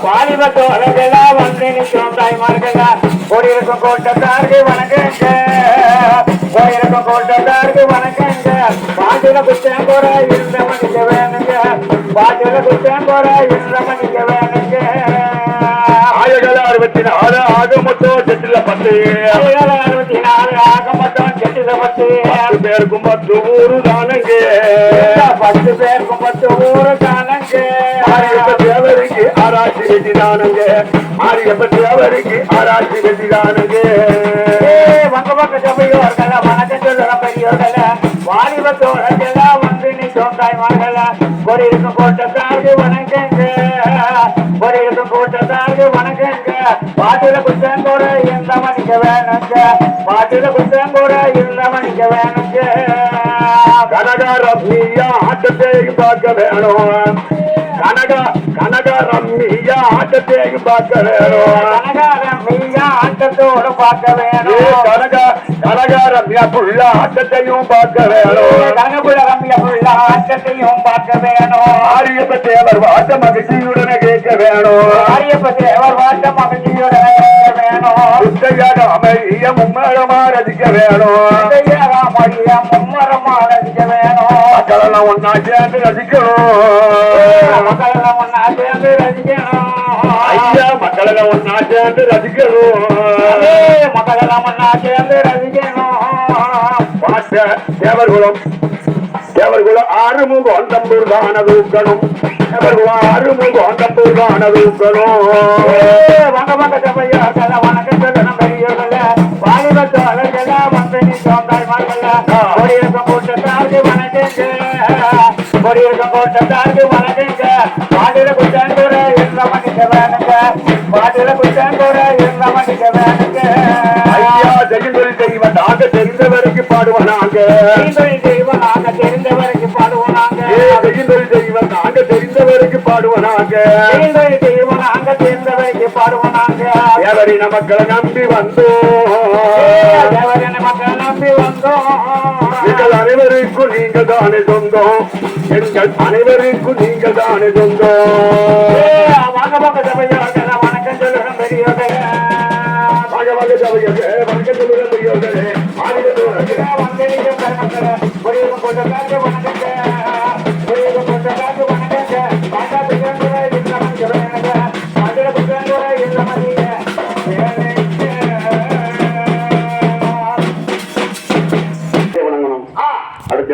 வாலிபத்தோழர்களா வந்து நிற்கிறோம் தாய்மார்களா கோடியிருக்கும் கோட்டத்தாருக்கு வணக்கங்க கோயிலுக்கும் கோட்டத்தாருக்கு வணக்கங்க பாட்டில குத்தம் போற இருந்த மணிக்க வேணுங்க பாட்டில குத்தம் போற இருந்த மணிக்க வேணுங்க 64 ஆக மொத்தம் 10 64 ஆக மொத்தம் 10 பேருக்கும் 10 ஊரு தானங்க 10 பேருக்கும் 10 ஊரு தானங்க தேவருக்கு ஆராய்ச்சி வெட்டிதானுங்க மாரியப்ப தேவருக்கு ஆராய்ச்சி வெட்டிதானுங்க வங்க பக்க சபையோர்கள வணக்கம் சொல்லுற பெரியோர்கள வாலிபத்தோழர்களா வந்து நிற்கும் தாய்மார்கள கோடியிருக்கும் கோட்டத்தாருக்கு வணக்கங்க கோடியிருக்கும் கோட்டத்தாருக்கு வணக்கங்க பாட்டில குத்தம் போற இருந்த மணிக்க வேணுங்க பாட்டில குத்தம் போற இருந்த மணிக்க வேணுங்க கனகா ரம்மியா ஆட்டத்தையும் பார்க்க வேணும் கனகா ரம்மியா ஆட்டத்தையும் பார்க்க வேணும் கனகா ரம்மியா ஆட்டத்தோடு பார்க்க வேணும் கனகா ரம்யா புள்ள ஆட்டத்தையும் பார்க்க வேணும் கனகுல ரம்யா புள்ள ஆட்டத்தையும் பார்க்க வேணும் ஆரியப்ப தேவர் வாட்ட மகிழ்ச்சியுடனே கேட்க வேணும் ஆரியப்ப தேவர் வாட்ட மகிழ்ச்சியுடனே கேட்க வேணும் முத்தையாக அமைய மும்மரமா ரசிக்க வேணும் முத்தையாக மும்மரமா ரசிக்க வேணும் மக்களெல்லாம் ஒன்னா சேர்ந்து ரசிக்கணும் மக்களெல்லாம் ஒன்னா சேர்ந்து ரசிக்கணும் ஐயா மக்களெல்லாம் ஒன்னா சேர்ந்து ரசிக்கணும் மக்களெல்லாம் ஒன்னா சேர்ந்து ரசிக்கணும் தேவர்குலம் ஆறுமுகம் தம்பூர் தான தூக்கணும் தேவர்குலம் ஆறுமுகம் தம்பூர் தான தூக்கணும் வங்க பக்க சபையோர்கள வணக்கம் சொல்லணும் பெரியோர்கள வாலிபத்தோழர்கள வந்து நிற்கும் தாய்மார்கள கோடியிருக்கும் கூட்டத்தாருக்கு வணக்கங்க கோடியிருக்கும் கூட்டத்தாருக்கு வணக்கங்க பாட்டில குத்தம் கூட இருந்த மணிக்க வேணுங்க பாட்டில குத்தம் கூட இருந்த மணிக்க வேணுங்க ஐயா செய்வன் நாங்க தெரிந்தவருக்கு பாடுவானாங்க செய்வன் நாங்க தெரிந்தவருக்கு பாடுவோனாங்க செய்வன் நாங்க தெரிந்தவருக்கு பாடுவானாங்க செய்வன் நாங்க தெரிந்தவருக்கு பாடுவோனாங்க தேவரின மக்களை நம்பி வந்தோம் தேவரின மக்களை நம்பி வந்தோம் எங்கள் அனைவருக்கும் நீங்கள் தானே சொந்தம் எங்கள் அனைவருக்கும் நீங்கள் தானே சொந்தம் வாங்க பக்க சபையா